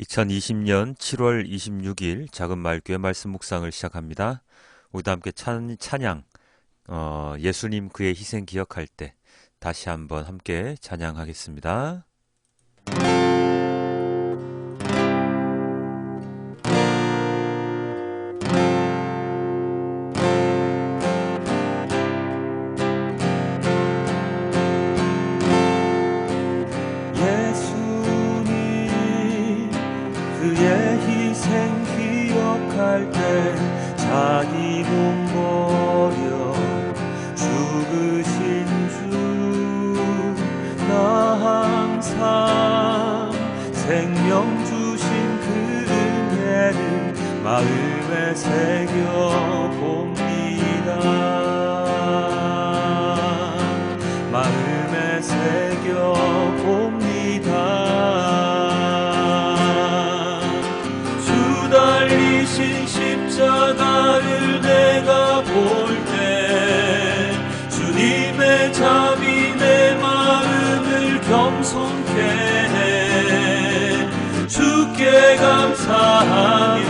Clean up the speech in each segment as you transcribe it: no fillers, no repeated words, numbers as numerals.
2020년 7월 26일 작은 말교회 말씀 묵상을 시작합니다. 우리도 함께 찬양, 예수님 그의 희생 기억할 때 다시 한번 함께 찬양하겠습니다. 그의 희생 기억할 때 자기 몸 버려 죽으신 주, 나 항상 생명 주신 그 은혜를 마음에 새겨봅니다. 마음에 새겨봅니다. 십자가를 내가 볼 때 주님의 자비 내 마음을 겸손케 해. 주께 감사하며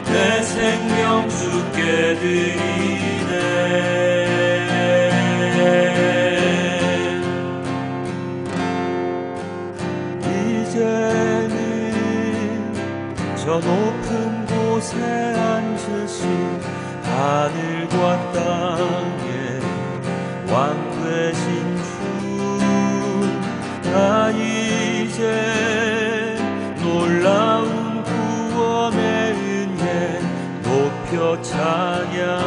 내 생명 주께 드리네. 이제는 저 높은 곳에 앉으신 하늘과 땅의 왕 되신 주, 나 이제 놀라운 구원의 은혜 높여 찬양하리라.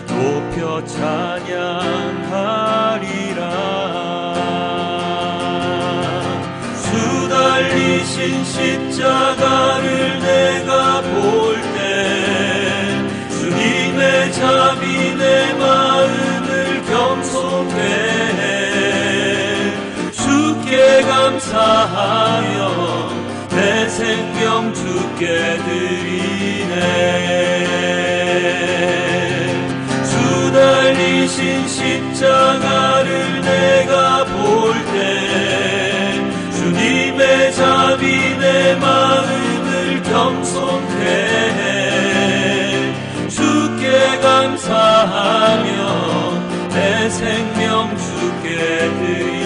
높여 찬양하리라. 달리신 십자가를 내가 볼 때 주님의 자비 내 마음을 겸손케 해. 주께 감사하며 내 생명 주께 드리네. 주 달리신 십자가를 내가 볼 때 주님의 자비 내 마음을 겸손케 해. 주께 감사하며 내 생명 주께 드리네.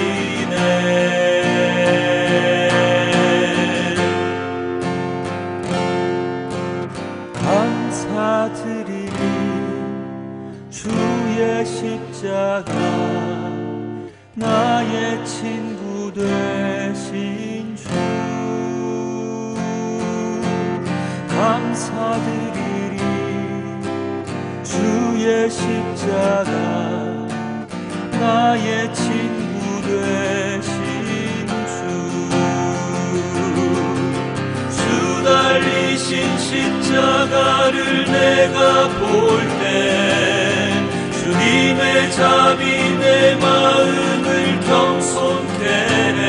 감사드리니 주의 십자가 나의 친구 되신 주, 감사드리리. 주의 십자가 나의 친구 되신 주, 주 달리신 십자가를 내가 볼 때 주님의 자비 내 마음을 겸손케 해.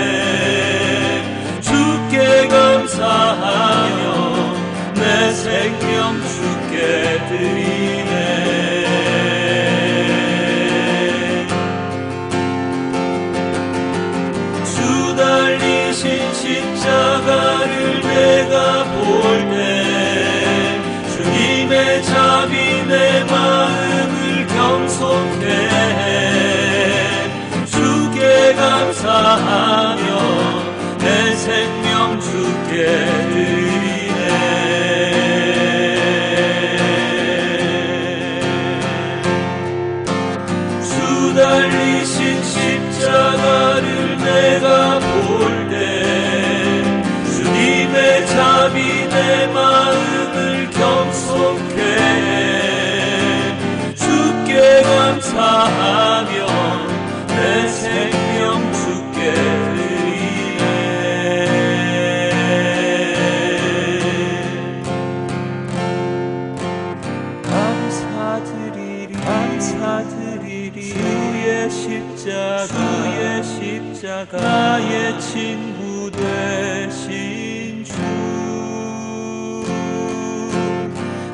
주께 감사하며 내 생명 주께 드리네. 주 달리신 십자가를 내가 볼 때 주님의 자비 내 마음을 겸손케 해. 주께 감사하며 내 생명 주께 드리네. 주 달리신 십자가를 내가 볼 때 주님의 자비 내 마음을 겸손케 해. 주께 감사하며 내 생명 주께 드리네. 감사드리리. 주의 십자가 나의 친구 되신 주,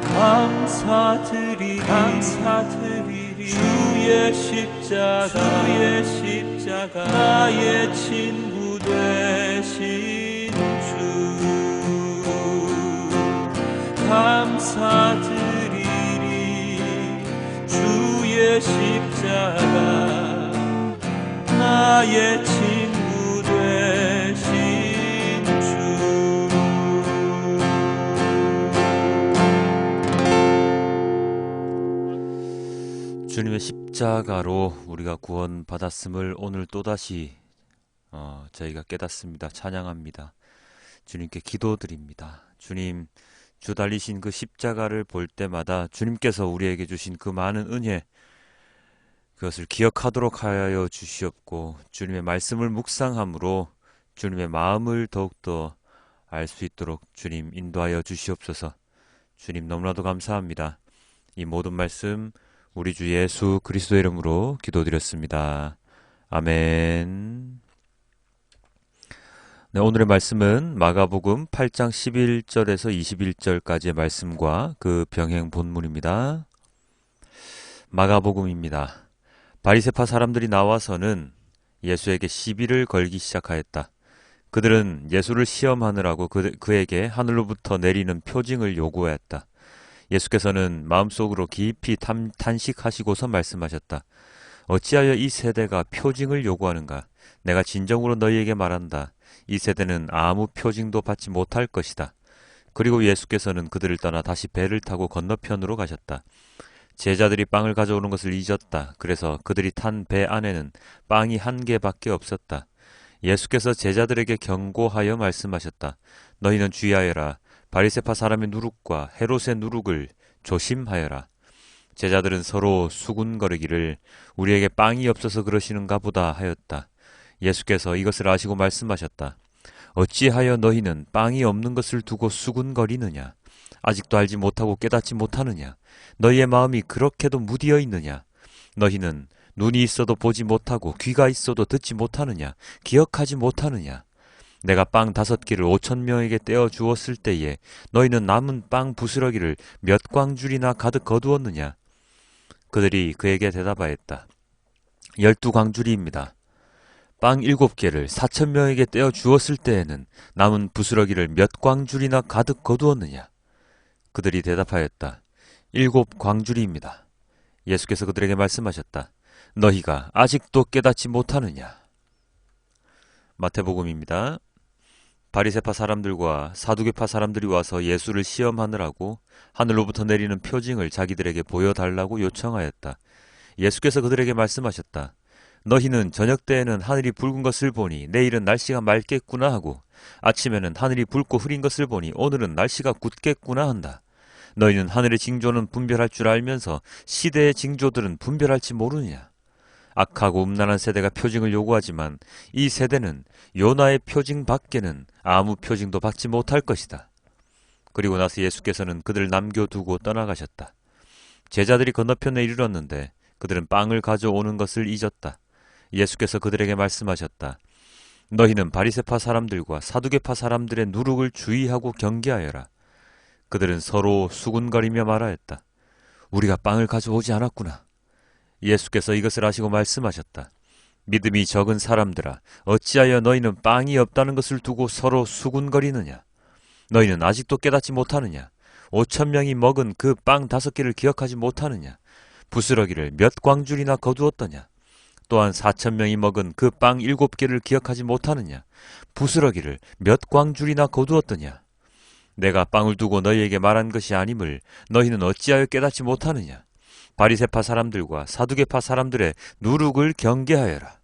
감사드리리. 주의 주의 십자가 나의 친구 되신 주 감사드리리. 주의 십자가 나의 친구 되신 주. 주님의 십자가로 우리가 구원받았음을 오늘 또다시 저희가 깨닫습니다. 찬양합니다. 주님께 기도드립니다. 주님, 주 달리신 그 십자가를 볼 때마다 주님께서 우리에게 주신 그 많은 은혜, 그것을 기억하도록 하여 주시옵고, 주님의 말씀을 묵상함으로 주님의 마음을 더욱더 알 수 있도록 주님 인도하여 주시옵소서. 주님 너무나도 감사합니다. 이 모든 말씀 우리 주 예수 그리스도의 이름으로 기도드렸습니다. 아멘. 네, 오늘의 말씀은 마가복음 8장 11절에서 21절까지의 말씀과 그 병행 본문입니다. 마가복음입니다. 바리새파 사람들이 나와서는 예수에게 시비를 걸기 시작하였다. 그들은 예수를 시험하느라고 그에게 하늘로부터 내리는 표징을 요구하였다. 예수께서는 마음속으로 깊이 탄식하시고서 말씀하셨다. 어찌하여 이 세대가 표징을 요구하는가? 내가 진정으로 너희에게 말한다. 이 세대는 아무 표징도 받지 못할 것이다. 그리고 예수께서는 그들을 떠나 다시 배를 타고 건너편으로 가셨다. 제자들이 빵을 가져오는 것을 잊었다. 그래서 그들이 탄 배 안에는 빵이 1개밖에 없었다. 예수께서 제자들에게 경고하여 말씀하셨다. 너희는 주의하여라. 바리새파 사람의 누룩과 헤롯의 누룩을 조심하여라. 제자들은 서로 수군거리기를 우리에게 빵이 없어서 그러시는가 보다 하였다. 예수께서 이것을 아시고 말씀하셨다. 어찌하여 너희는 빵이 없는 것을 두고 수군거리느냐? 아직도 알지 못하고 깨닫지 못하느냐? 너희의 마음이 그렇게도 무디어 있느냐? 너희는 눈이 있어도 보지 못하고 귀가 있어도 듣지 못하느냐? 기억하지 못하느냐? 내가 빵 5개를 5,000명에게 떼어 주었을 때에 너희는 남은 빵 부스러기를 몇 광줄이나 가득 거두었느냐? 그들이 그에게 대답하였다. 12광줄이입니다. 빵 7개를 4,000명에게 떼어 주었을 때에는 남은 부스러기를 몇 광줄이나 가득 거두었느냐? 그들이 대답하였다. 7광줄이입니다. 예수께서 그들에게 말씀하셨다. 너희가 아직도 깨닫지 못하느냐? 마태복음입니다. 바리새파 사람들과 사두개파 사람들이 와서 예수를 시험하느라고 하늘로부터 내리는 표징을 자기들에게 보여달라고 요청하였다. 예수께서 그들에게 말씀하셨다. 너희는 저녁 때에는 하늘이 붉은 것을 보니 내일은 날씨가 맑겠구나 하고 아침에는 하늘이 붉고 흐린 것을 보니 오늘은 날씨가 굳겠구나 한다. 너희는 하늘의 징조는 분별할 줄 알면서 시대의 징조들은 분별할지 모르느냐? 악하고 음란한 세대가 표징을 요구하지만 이 세대는 요나의 표징 밖에는 아무 표징도 받지 못할 것이다. 그리고 나서 예수께서는 그들을 남겨두고 떠나가셨다. 제자들이 건너편에 이르렀는데 그들은 빵을 가져오는 것을 잊었다. 예수께서 그들에게 말씀하셨다. 너희는 바리새파 사람들과 사두개파 사람들의 누룩을 주의하고 경계하여라. 그들은 서로 수군거리며 말하였다. 우리가 빵을 가져오지 않았구나. 예수께서 이것을 아시고 말씀하셨다. 믿음이 적은 사람들아, 어찌하여 너희는 빵이 없다는 것을 두고 서로 수군거리느냐? 너희는 아직도 깨닫지 못하느냐? 5,000명이 먹은 그 빵 5개를 기억하지 못하느냐? 부스러기를 몇 광줄이나 거두었더냐? 또한 4,000명이 먹은 그 빵 7개를 기억하지 못하느냐? 부스러기를 몇 광줄이나 거두었더냐? 내가 빵을 두고 너희에게 말한 것이 아님을 너희는 어찌하여 깨닫지 못하느냐? 바리새파 사람들과 사두개파 사람들의 누룩을 경계하여라.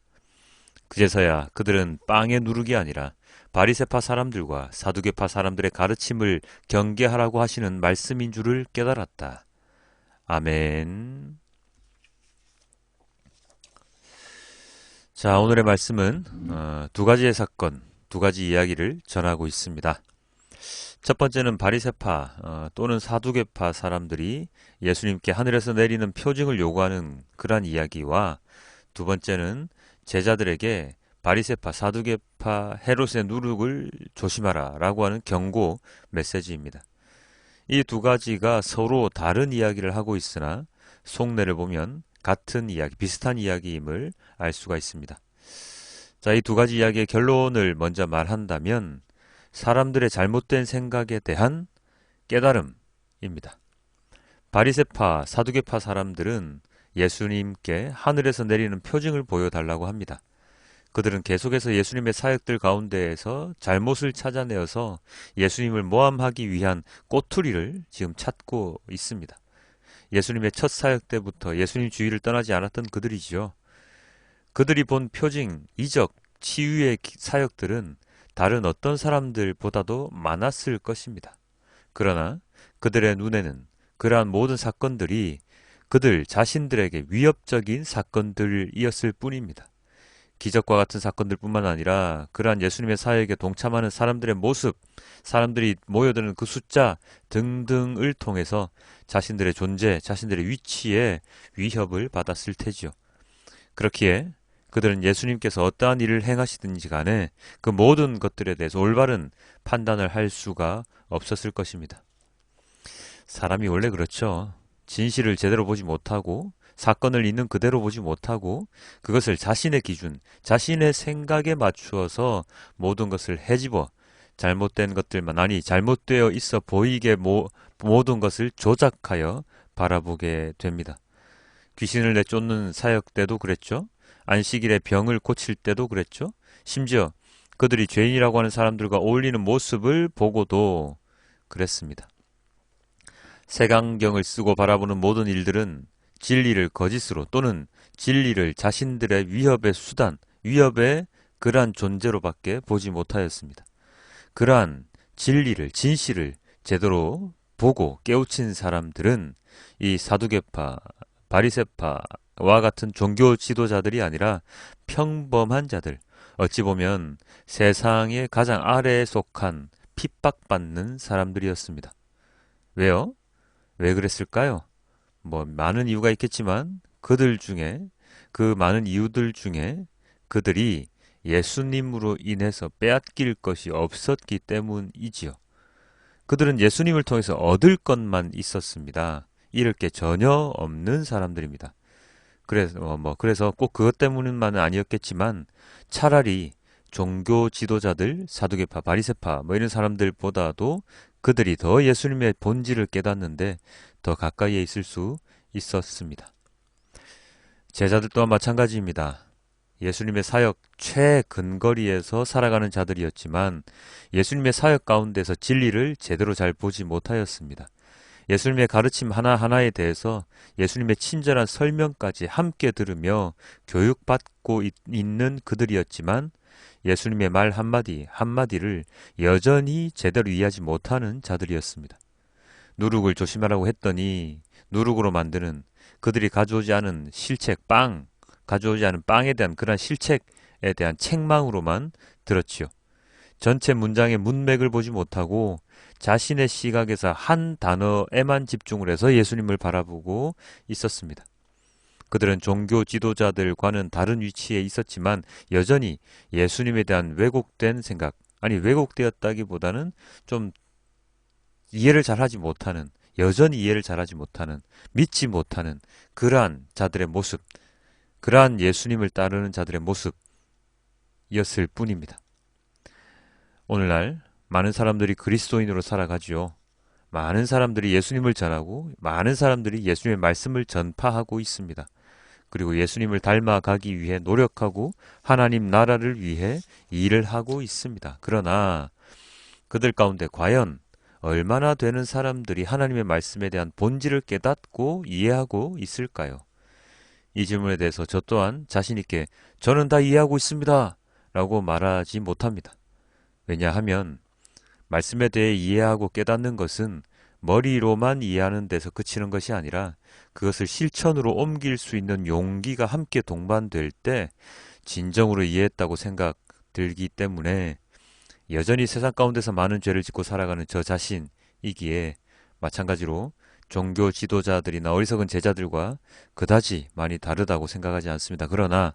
그제서야 그들은 빵의 누룩이 아니라 바리새파 사람들과 사두개파 사람들의 가르침을 경계하라고 하시는 말씀인 줄을 깨달았다. 아멘. 자, 오늘의 말씀은 두 가지의 사건, 두 가지 이야기를 전하고 있습니다. 첫 번째는 바리새파 또는 사두개파 사람들이 예수님께 하늘에서 내리는 표징을 요구하는 그러한 이야기와 두 번째는 제자들에게 바리새파, 사두개파, 헤롯의 누룩을 조심하라 라고 하는 경고 메시지입니다. 이 두 가지가 서로 다른 이야기를 하고 있으나 속내를 보면 같은 이야기, 비슷한 이야기임을 알 수가 있습니다. 자, 이 두 가지 이야기의 결론을 먼저 말한다면 사람들의 잘못된 생각에 대한 깨달음입니다. 바리새파, 사두개파 사람들은 예수님께 하늘에서 내리는 표징을 보여달라고 합니다. 그들은 계속해서 예수님의 사역들 가운데에서 잘못을 찾아내어서 예수님을 모함하기 위한 꼬투리를 지금 찾고 있습니다. 예수님의 첫 사역 때부터 예수님 주위를 떠나지 않았던 그들이죠. 그들이 본 표징, 이적, 치유의 사역들은 다른 어떤 사람들보다도 많았을 것입니다. 그러나 그들의 눈에는 그러한 모든 사건들이 그들 자신들에게 위협적인 사건들이었을 뿐입니다. 기적과 같은 사건들뿐만 아니라 그러한 예수님의 사역에 동참하는 사람들의 모습, 사람들이 모여드는 그 숫자 등등을 통해서 자신들의 존재, 자신들의 위치에 위협을 받았을 테지요. 그렇기에 그들은 예수님께서 어떠한 일을 행하시든지 간에 그 모든 것들에 대해서 올바른 판단을 할 수가 없었을 것입니다. 사람이 원래 그렇죠. 진실을 제대로 보지 못하고 사건을 있는 그대로 보지 못하고 그것을 자신의 기준, 자신의 생각에 맞추어서 모든 것을 헤집어 잘못된 것들만, 아니 잘못되어 있어 보이게 모든 것을 조작하여 바라보게 됩니다. 귀신을 내쫓는 사역 때도 그랬죠. 안식일에 병을 고칠 때도 그랬죠. 심지어 그들이 죄인이라고 하는 사람들과 어울리는 모습을 보고도 그랬습니다. 색안경을 쓰고 바라보는 모든 일들은 진리를 거짓으로 또는 진리를 자신들의 위협의 수단, 위협의 그러한 존재로밖에 보지 못하였습니다. 그러한 진리를, 진실을 제대로 보고 깨우친 사람들은 이 사두개파, 바리새파와 같은 종교 지도자들이 아니라 평범한 자들, 어찌 보면 세상의 가장 아래에 속한 핍박받는 사람들이었습니다. 왜요? 왜 그랬을까요? 많은 이유가 있겠지만 그들 중에, 그 많은 이유들 중에 그들이 예수님으로 인해서 빼앗길 것이 없었기 때문이지요. 그들은 예수님을 통해서 얻을 것만 있었습니다. 잃을 게 전혀 없는 사람들입니다. 그래서 꼭 그것 때문만은 아니었겠지만 차라리 종교 지도자들, 사두개파, 바리새파 이런 사람들보다도 그들이 더 예수님의 본질을 깨닫는데 더 가까이에 있을 수 있었습니다. 제자들 또한 마찬가지입니다. 예수님의 사역 최근거리에서 살아가는 자들이었지만 예수님의 사역 가운데서 진리를 제대로 잘 보지 못하였습니다. 예수님의 가르침 하나하나에 대해서 예수님의 친절한 설명까지 함께 들으며 교육받고 있는 그들이었지만 예수님의 말 한마디 한마디를 여전히 제대로 이해하지 못하는 자들이었습니다. 누룩을 조심하라고 했더니 누룩으로 만드는 그들이 가져오지 않은 실책, 가져오지 않은 빵에 대한 그러한 실책에 대한 책망으로만 들었지요. 전체 문장의 문맥을 보지 못하고 자신의 시각에서 한 단어에만 집중을 해서 예수님을 바라보고 있었습니다. 그들은 종교 지도자들과는 다른 위치에 있었지만 여전히 예수님에 대한 왜곡된 생각, 아니 왜곡되었다기보다는 좀 이해를 잘하지 못하는, 여전히 이해를 잘하지 못하는, 믿지 못하는 그러한 자들의 모습, 그러한 예수님을 따르는 자들의 모습이었을 뿐입니다. 오늘날 많은 사람들이 그리스도인으로 살아가지요. 많은 사람들이 예수님을 전하고 많은 사람들이 예수님의 말씀을 전파하고 있습니다. 그리고 예수님을 닮아가기 위해 노력하고 하나님 나라를 위해 일을 하고 있습니다. 그러나 그들 가운데 과연 얼마나 되는 사람들이 하나님의 말씀에 대한 본질을 깨닫고 이해하고 있을까요? 이 질문에 대해서 저 또한 자신 있게 저는 다 이해하고 있습니다 라고 말하지 못합니다. 왜냐하면 말씀에 대해 이해하고 깨닫는 것은 머리로만 이해하는 데서 그치는 것이 아니라 그것을 실천으로 옮길 수 있는 용기가 함께 동반될 때 진정으로 이해했다고 생각 들기 때문에 여전히 세상 가운데서 많은 죄를 짓고 살아가는 저 자신이기에 마찬가지로 종교 지도자들이나 어리석은 제자들과 그다지 많이 다르다고 생각하지 않습니다. 그러나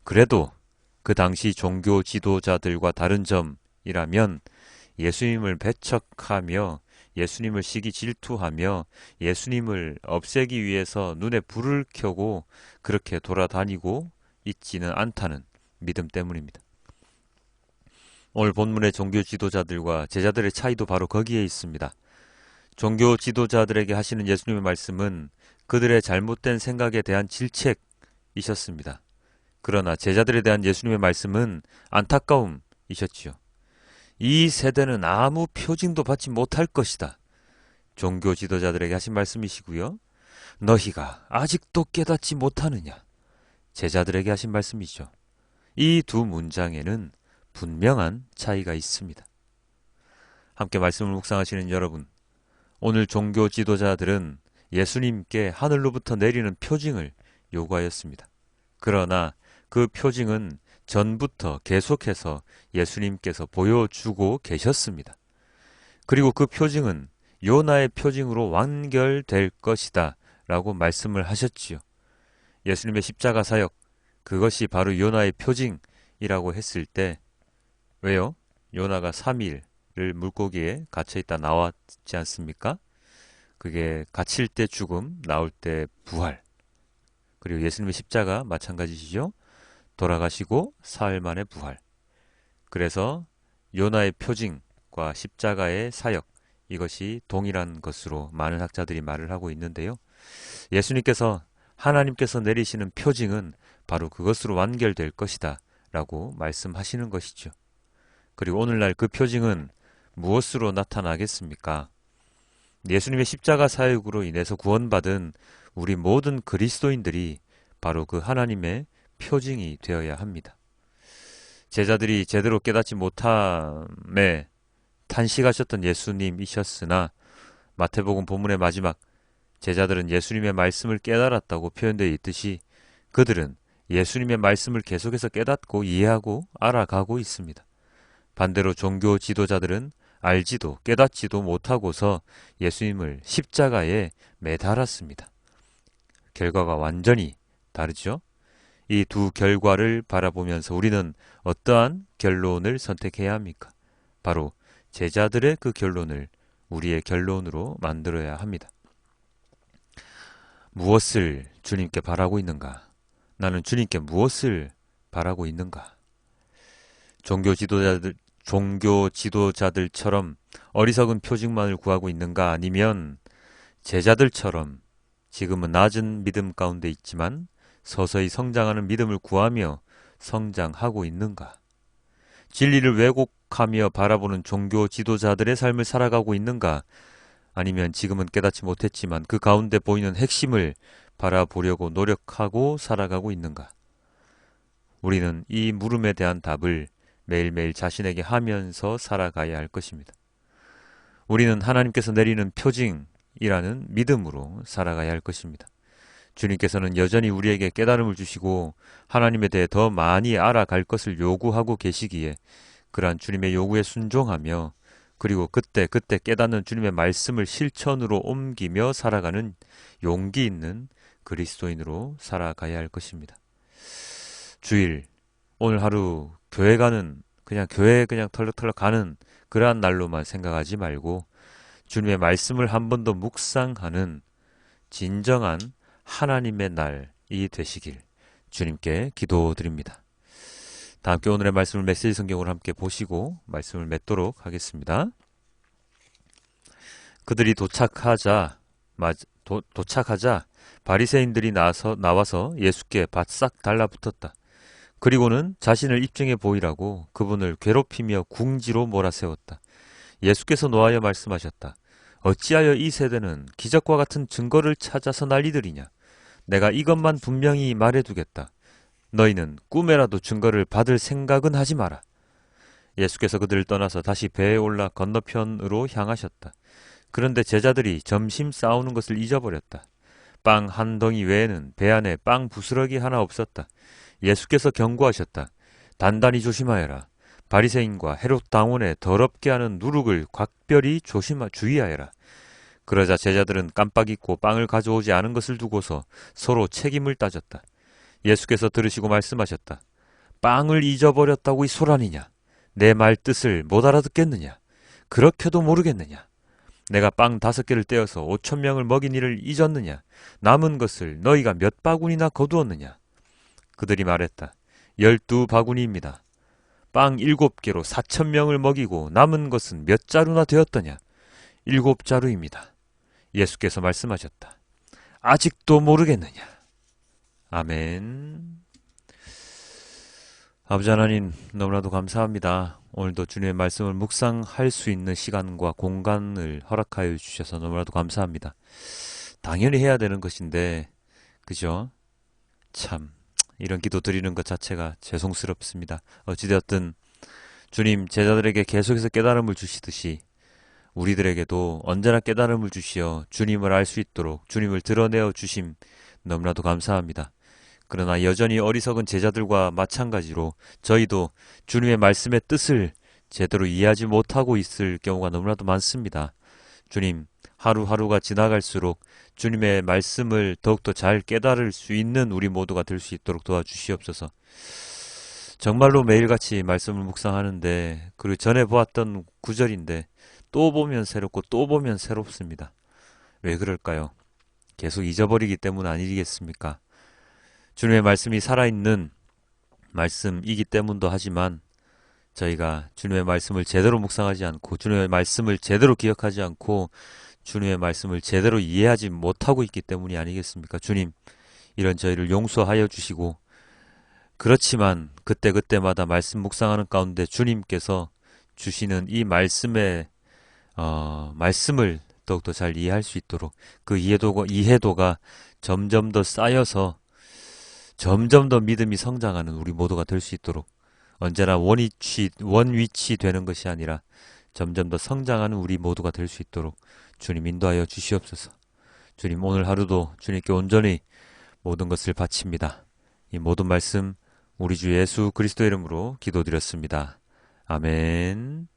그래도 그 당시 종교 지도자들과 다른 점이라면 예수님을 배척하며 예수님을 시기 질투하며 예수님을 없애기 위해서 눈에 불을 켜고 그렇게 돌아다니고 있지는 않다는 믿음 때문입니다. 오늘 본문의 종교 지도자들과 제자들의 차이도 바로 거기에 있습니다. 종교 지도자들에게 하시는 예수님의 말씀은 그들의 잘못된 생각에 대한 질책이셨습니다. 그러나 제자들에 대한 예수님의 말씀은 안타까움이셨지요. 이 세대는 아무 표징도 받지 못할 것이다. 종교 지도자들에게 하신 말씀이시고요. 너희가 아직도 깨닫지 못하느냐. 제자들에게 하신 말씀이죠. 이 두 문장에는 분명한 차이가 있습니다. 함께 말씀을 묵상하시는 여러분, 오늘 종교 지도자들은 예수님께 하늘로부터 내리는 표징을 요구하였습니다. 그러나 그 표징은 전부터 계속해서 예수님께서 보여주고 계셨습니다. 그리고 그 표징은 요나의 표징으로 완결될 것이다 라고 말씀을 하셨지요. 예수님의 십자가 사역, 그것이 바로 요나의 표징이라고 했을 때, 왜요? 요나가 3일을 물고기에 갇혀있다 나왔지 않습니까? 그게 갇힐 때 죽음, 나올 때 부활. 그리고 예수님의 십자가 마찬가지시죠? 돌아가시고 사흘 만에 부활. 그래서 요나의 표징과 십자가의 사역, 이것이 동일한 것으로 많은 학자들이 말을 하고 있는데요. 하나님께서 내리시는 표징은 바로 그것으로 완결될 것이다 라고 말씀하시는 것이죠. 그리고 오늘날 그 표징은 무엇으로 나타나겠습니까? 예수님의 십자가 사역으로 인해서 구원받은 우리 모든 그리스도인들이 바로 그 하나님의 표징이 되어야 합니다. 제자들이 제대로 깨닫지 못함에 탄식하셨던 예수님이셨으나 마태복음 본문의 마지막 제자들은 예수님의 말씀을 깨달았다고 표현되어 있듯이 그들은 예수님의 말씀을 계속해서 깨닫고 이해하고 알아가고 있습니다. 반대로 종교 지도자들은 알지도 깨닫지도 못하고서 예수님을 십자가에 매달았습니다. 결과가 완전히 다르죠? 이 두 결과를 바라보면서 우리는 어떠한 결론을 선택해야 합니까? 바로 제자들의 그 결론을 우리의 결론으로 만들어야 합니다. 무엇을 주님께 바라고 있는가? 나는 주님께 무엇을 바라고 있는가? 종교 지도자들처럼 어리석은 표징만을 구하고 있는가? 아니면 제자들처럼 지금은 낮은 믿음 가운데 있지만 서서히 성장하는 믿음을 구하며 성장하고 있는가? 진리를 왜곡하며 바라보는 종교 지도자들의 삶을 살아가고 있는가? 아니면 지금은 깨닫지 못했지만 그 가운데 보이는 핵심을 바라보려고 노력하고 살아가고 있는가? 우리는 이 물음에 대한 답을 매일매일 자신에게 하면서 살아가야 할 것입니다. 우리는 하나님께서 내리는 표징이라는 믿음으로 살아가야 할 것입니다. 주님께서는 여전히 우리에게 깨달음을 주시고 하나님에 대해 더 많이 알아갈 것을 요구하고 계시기에 그러한 주님의 요구에 순종하며 그리고 그때 깨닫는 주님의 말씀을 실천으로 옮기며 살아가는 용기 있는 그리스도인으로 살아가야 할 것입니다. 주일, 오늘 하루 교회 그냥 털럭털럭 가는 그러한 날로만 생각하지 말고 주님의 말씀을 한 번 더 묵상하는 진정한 하나님의 날이 되시길 주님께 기도드립니다. 다 함께 오늘의 말씀을 메시지 성경으로 함께 보시고 말씀을 맺도록 하겠습니다. 그들이 도착하자 바리새인들이 나와서 예수께 바싹 달라붙었다. 그리고는 자신을 입증해 보이라고 그분을 괴롭히며 궁지로 몰아세웠다. 예수께서 노하여 말씀하셨다. 어찌하여 이 세대는 기적과 같은 증거를 찾아서 난리들이냐? 내가 이것만 분명히 말해두겠다. 너희는 꿈에라도 증거를 받을 생각은 하지 마라. 예수께서 그들을 떠나서 다시 배에 올라 건너편으로 향하셨다. 그런데 제자들이 점심 싸우는 것을 잊어버렸다. 빵 한 덩이 외에는 배 안에 빵 부스러기 하나 없었다. 예수께서 경고하셨다. 단단히 조심하여라. 바리새인과 헤롯 당원의 더럽게 하는 누룩을 각별히 주의하여라. 그러자 제자들은 깜빡 잊고 빵을 가져오지 않은 것을 두고서 서로 책임을 따졌다. 예수께서 들으시고 말씀하셨다. 빵을 잊어버렸다고 이 소란이냐? 내 말 뜻을 못 알아듣겠느냐? 그렇게도 모르겠느냐? 내가 빵 5개를 떼어서 5,000명을 먹인 일을 잊었느냐? 남은 것을 너희가 몇 바구니나 거두었느냐? 그들이 말했다. 12바구니입니다. 빵 7개로 4,000명을 먹이고 남은 것은 몇 자루나 되었더냐? 7자루입니다. 예수께서 말씀하셨다. 아직도 모르겠느냐? 아멘. 아버지 하나님, 너무나도 감사합니다. 오늘도 주님의 말씀을 묵상할 수 있는 시간과 공간을 허락하여 주셔서 너무나도 감사합니다. 당연히 해야 되는 것인데, 그죠? 참, 이런 기도 드리는 것 자체가 죄송스럽습니다. 어찌되었든 주님 제자들에게 계속해서 깨달음을 주시듯이 우리들에게도 언제나 깨달음을 주시어 주님을 알 수 있도록 주님을 드러내어 주심 너무나도 감사합니다. 그러나 여전히 어리석은 제자들과 마찬가지로 저희도 주님의 말씀의 뜻을 제대로 이해하지 못하고 있을 경우가 너무나도 많습니다. 주님, 하루하루가 지나갈수록 주님의 말씀을 더욱더 잘 깨달을 수 있는 우리 모두가 될 수 있도록 도와주시옵소서. 정말로 매일같이 말씀을 묵상하는데 그리고 전에 보았던 구절인데 또 보면 새롭고 또 보면 새롭습니다. 왜 그럴까요? 계속 잊어버리기 때문 아니겠습니까? 주님의 말씀이 살아있는 말씀이기 때문도 하지만 저희가 주님의 말씀을 제대로 묵상하지 않고 주님의 말씀을 제대로 기억하지 않고 주님의 말씀을 제대로 이해하지 못하고 있기 때문이 아니겠습니까? 주님, 이런 저희를 용서하여 주시고 그렇지만 그때그때마다 말씀 묵상하는 가운데 주님께서 주시는 이 말씀을 더욱더 잘 이해할 수 있도록 그 이해도가 점점 더 쌓여서 점점 더 믿음이 성장하는 우리 모두가 될 수 있도록 언제나 원위치 되는 것이 아니라 점점 더 성장하는 우리 모두가 될 수 있도록 주님 인도하여 주시옵소서. 주님, 오늘 하루도 주님께 온전히 모든 것을 바칩니다. 이 모든 말씀 우리 주 예수 그리스도 이름으로 기도드렸습니다. 아멘.